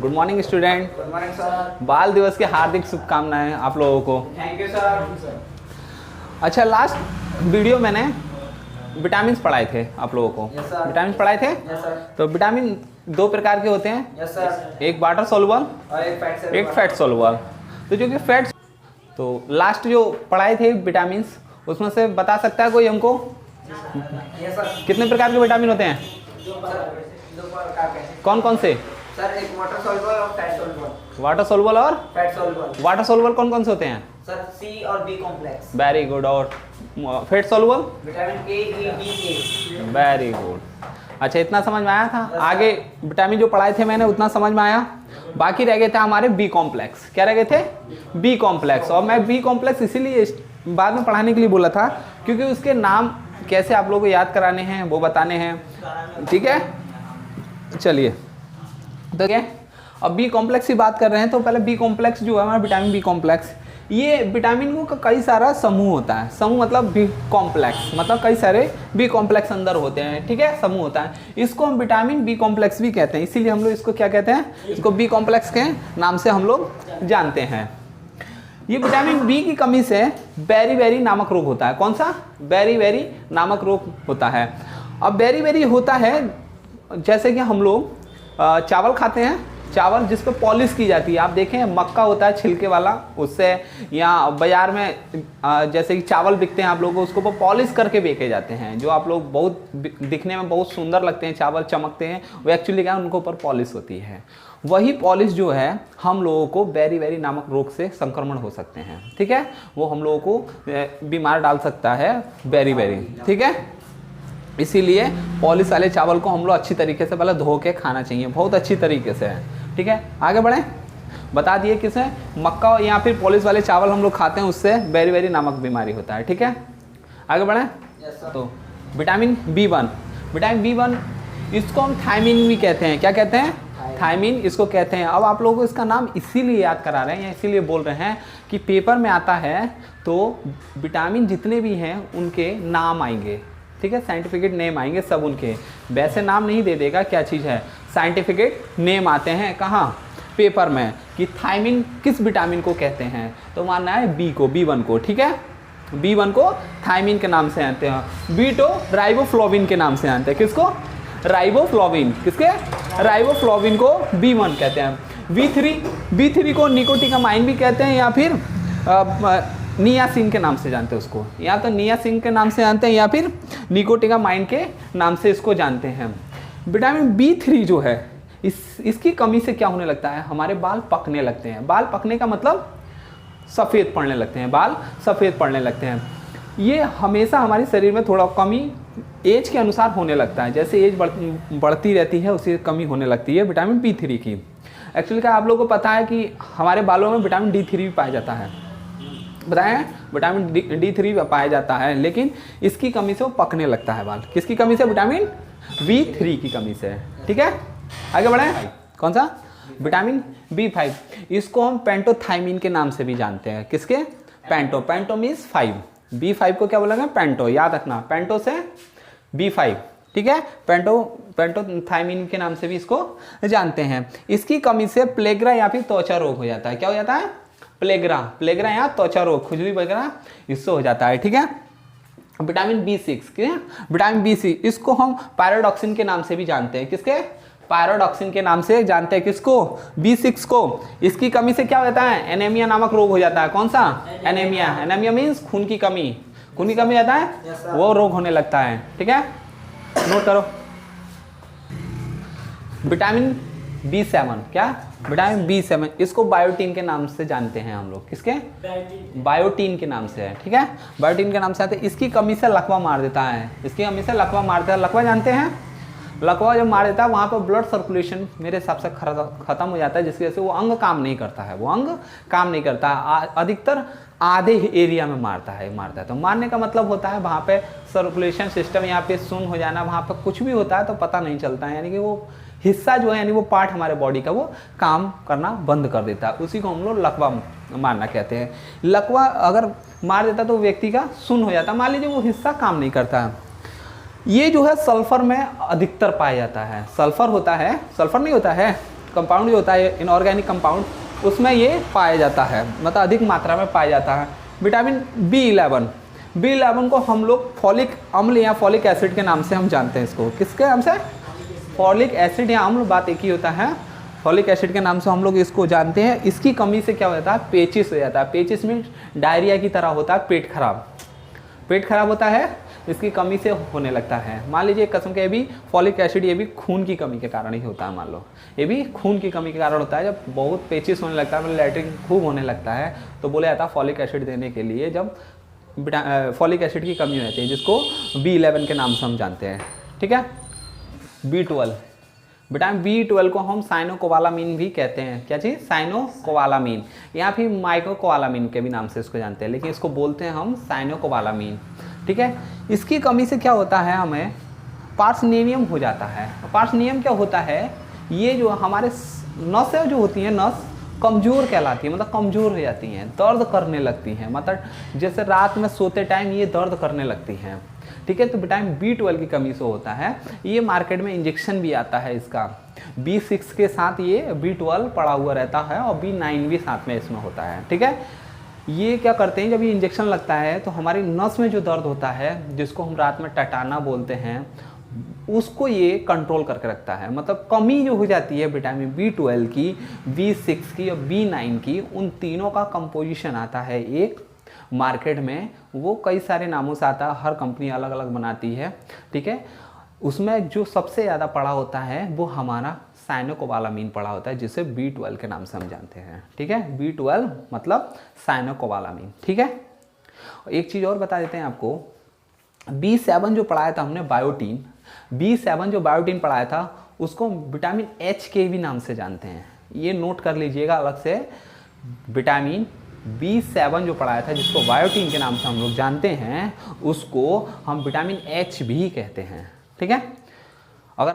Good morning student. Good morning sir. बाल दिवस की हार्दिक शुभकामनाएं आप लोगों को। Thank you sir. अच्छा, लास्ट वीडियो मैंने विटामिन पढ़ाए थे आप लोगों को। Yes sir. विटामिन पढ़ाए थे। Yes sir. तो विटामिन दो प्रकार के होते हैं, यस सर। एक वाटर सोलुबल और एक फैट सोलुबल। तो जो कि फैट, तो लास्ट जो पढ़ाए थे विटामिन, उसमें से बता सकता है कोई हमको यस सर। कितने प्रकार के विटामिन होते हैं? दो प्रकार के हैं कौन कौन से? सर, एक वाटर सॉल्युबल और फैट सॉल्युबल। वाटर सोलुबल और फैट सॉल्युबल। वाटर सोलुबल कौन कौन से होते हैं? सर, सी और बी कॉम्प्लेक्स। Very good. और fat soluble? Vitamin A, E, D, K. Very good. अच्छा, इतना समझ में आया था? आगे विटामिन जो पढ़ाए थे मैंने उतना समझ में आया। बाकी रह गए थे हमारे बी कॉम्प्लेक्स। क्या रह गए थे? B complex. और मैं बी कॉम्प्लेक्स इसीलिए बाद में पढ़ाने के लिए बोला था क्योंकि उसके नाम कैसे आप लोगों को याद कराने हैं वो बताने हैं। ठीक है, चलिए। तो क्या, अब बी कॉम्प्लेक्स की बात कर रहे हैं तो पहले बी कॉम्प्लेक्स जो है हमारा विटामिन बी कॉम्प्लेक्स, ये विटामिन का कई सारा समूह होता है। समूह मतलब बी कॉम्प्लेक्स, मतलब कई सारे बी कॉम्प्लेक्स अंदर होते हैं। ठीक है, समूह होता है। इसको हम विटामिन बी कॉम्प्लेक्स भी कहते हैं, इसीलिए हम लोग इसको क्या कहते हैं? इसको बी कॉम्प्लेक्स के नाम से हम लोग जानते हैं। ये विटामिन बी की कमी से बेरी नामक रोग होता है। कौन सा? बेरी नामक रोग होता है। अब बेरी होता है जैसे कि हम लोग चावल खाते हैं, चावल जिस पे पॉलिश की जाती है। आप देखें मक्का होता है छिलके वाला, उससे या बाजार में जैसे कि चावल बिकते हैं आप लोगों को, उसको वो पॉलिश करके बेचे जाते हैं। जो आप लोग बहुत दिखने में बहुत सुंदर लगते हैं, चावल चमकते हैं, वो एक्चुअली क्या है, उनके ऊपर पॉलिश होती है। वही पॉलिश जो है हम लोगों को बेरी नामक रोग से संक्रमण हो सकते हैं। ठीक है, वो हम लोगों को बीमार डाल सकता है बेरी। ठीक है, इसीलिए पॉलिश वाले चावल को हम लोग अच्छी तरीके से पहले धो के खाना चाहिए, बहुत अच्छी तरीके से। ठीक है, आगे बढ़ें। बता दिए किसे, मक्का या फिर पॉलिश वाले चावल हम लोग खाते हैं, उससे बेरी नामक बीमारी होता है। ठीक है, आगे बढ़ें। तो विटामिन B1, विटामिन B1 इसको हम थायमिन भी कहते हैं। क्या कहते हैं? थायमिन इसको कहते हैं। अब आप लोगों को इसका नाम इसीलिए याद करा रहे हैं या इसीलिए बोल रहे हैं कि पेपर में आता है तो विटामिन जितने भी हैं उनके नाम आएंगे। ठीक है, साइंटिफिक नेम आएंगे सब उनके, वैसे नाम नहीं दे देगा। क्या चीज़ है? साइंटिफिक नेम आते हैं कहाँ? पेपर में, कि थायमिन किस विटामिन को कहते हैं। तो मानना है बी को, B1 को। ठीक है, B1 को थायमिन के नाम से जानते हैं। B2 राइबोफ्लोविन के नाम से जानते हैं। किसको? राइबोफ्लोविन। किसके? राइबोफ्लोविन को B1 कहते हैं। B3 को निकोटिनामाइन भी कहते हैं या फिर नियासिन के नाम से जानते हैं उसको। या तो नियासिन के नाम से जानते हैं या फिर निकोटिनामाइन के नाम से इसको जानते हैं। विटामिन B3 जो है इसकी कमी से क्या होने लगता है? हमारे बाल पकने लगते हैं। बाल पकने का मतलब सफ़ेद पड़ने लगते हैं, बाल सफ़ेद पड़ने लगते हैं। ये हमेशा हमारे शरीर में थोड़ा कमी एज के अनुसार होने लगता है। जैसे एज बढ़ती रहती है उसी कमी होने लगती है विटामिन B3 की। एक्चुअली क्या आप लोगों को पता है कि हमारे बालों में विटामिन D3 भी पाया जाता है? बताएं, विटामिन D3 पाया जाता है, लेकिन इसकी कमी से वो पकने लगता है बाल। किसकी कमी से? विटामिन B3 की कमी से। ठीक है, आगे बढ़ें। कौन सा? Vitamin B5। इसको हम पेंटोथायमिन के नाम से भी जानते हैं। किसके? पेंटो मीन्स 5। B5 को क्या बोलेंगे? पेंटो। याद रखना, पेंटो से B5। ठीक है, पेंटोथायमिन के नाम से भी इसको जानते हैं। इसकी कमी से प्लेग्रा या फिर त्वचा रोग हो जाता है। क्या हो जाता है? प्लेग्रा या त्वचा रोग, खुजली वगैरह इससे हो जाता है। ठीक है, विटामिन B6, विटामिन B6 इसको हम पायरोडॉक्सिन के नाम से भी जानते हैं। किसके? पायरोडॉक्सिन के नाम से जानते हैं। किसको? B6 को। इसकी कमी से क्या हो जाता है? एनीमिया नामक रोग हो जाता है। कौन सा? एनीमिया मीन्स खून की कमी। खून की कमी जाता है, वो रोग होने लगता है। ठीक है, नोट करो। विटामिन B7, क्या? विटामिन B7 इसको बायोटीन के नाम से जानते हैं हम लोग। किसके? बायोटीन के नाम से है। ठीक है, बायोटीन के नाम से आते हैं। इसकी कमी से लकवा मार देता है। इसकी कमी से लकवा मार देता है। लकवा जानते हैं? लकवा जब मार देता है वहाँ पर ब्लड सर्कुलेशन मेरे हिसाब से ख़त्म हो जाता है, जिसकी वजह से वो अंग काम नहीं करता है। वो अंग काम नहीं करता है। अधिकतर आधे एरिया में मारता है। तो मारने का मतलब होता है वहाँ पे सर्कुलेशन सिस्टम यहाँ पे शून्य हो जाना। वहाँ पे कुछ भी होता है तो पता नहीं चलता है, यानी कि वो हिस्सा जो है, यानी वो पार्ट हमारे बॉडी का, वो काम करना बंद कर देता है। उसी को हम लोग लकवा मारना कहते हैं। लकवा अगर मार देता तो व्यक्ति का शून्य हो जाता। मान लीजिए वो हिस्सा काम नहीं करता है। ये जो है सल्फर में अधिकतर पाया जाता है। सल्फर होता है, सल्फर नहीं होता है, कंपाउंड जो होता है इनऑर्गेनिक कंपाउंड, उसमें ये पाया जाता है, मतलब अधिक मात्रा में पाया जाता है। विटामिन B11 को हम लोग फॉलिक अम्ल या फॉलिक एसिड के नाम से हम जानते हैं इसको। किसके नाम से? फॉलिक एसिड या अम्ल, बात एक ही होता है। फॉलिक एसिड के नाम से हम लोग इसको जानते हैं। इसकी कमी से क्या हो जाता है? पेचिस हो जाता है। पेचिस मीन्स डायरिया की तरह होता है, पेट खराब होता है, इसकी कमी से होने लगता है। मान लीजिए एक किस्म के ये भी फॉलिक एसिड, ये भी खून की कमी के कारण ही होता है। मान लो ये भी खून की कमी के कारण होता है। जब बहुत पेचिस होने लगता है, मतलब लैट्रिन खूब होने लगता है, तो बोला जाता है फॉलिक एसिड देने के लिए जब फॉलिक एसिड की कमी होती है, जिसको B11 के नाम से हम जानते हैं। ठीक है। B12, विटामिन B12 को हम साइनोकोबालामीन भी कहते हैं। क्या चीज़? साइनोकोबालामीन, या फिर माइक्रोकोबालामीन के भी नाम से इसको जानते हैं, लेकिन इसको बोलते हैं हम साइनोकोबालामीन। ठीक है। इसकी कमी से क्या होता है? हमें पार्सनेनियम हो जाता है। पार्सनेनियम क्या होता है? ये जो हमारे नसें जो होती हैं, नस कमज़ोर कहलाती है, मतलब कमज़ोर हो जाती हैं, दर्द करने लगती हैं, मतलब जैसे रात में सोते टाइम ये दर्द करने लगती हैं। ठीक है। तो विटामिन B12 की कमी से होता है। ये मार्केट में इंजेक्शन भी आता है इसका। B6 के साथ ये B12 पड़ा हुआ रहता है और B9 भी साथ में इसमें होता है। ठीक है। ये क्या करते हैं, जब ये इंजेक्शन लगता है तो हमारी नस में जो दर्द होता है, जिसको हम रात में टटाना बोलते हैं, उसको ये कंट्रोल करके रखता है। मतलब कमी जो हो जाती है विटामिन B12 की, B6 की और B9 की, उन तीनों का कंपोजिशन आता है एक मार्केट में। वो कई सारे नामों से आता है, हर कंपनी अलग अलग बनाती है। ठीक है। उसमें जो सबसे ज़्यादा पड़ा होता है वो हमारा साइनोकोबालामीन पड़ा होता है, जिसे B12 के नाम से हम जानते हैं। ठीक है। B12 मतलब साइनोकोबालामीन। ठीक है। एक चीज़ और बता देते हैं आपको, B7 जो पढ़ाया था हमने बायोटीन, B7 जो बायोटीन पढ़ाया था उसको विटामिन H के भी नाम से जानते हैं। ये नोट कर लीजिएगा अलग से। विटामिन B7 जो पढ़ाया था, जिसको बायोटीन के नाम से हम लोग जानते हैं, उसको हम विटामिन H भी कहते हैं। ठीक है। अगर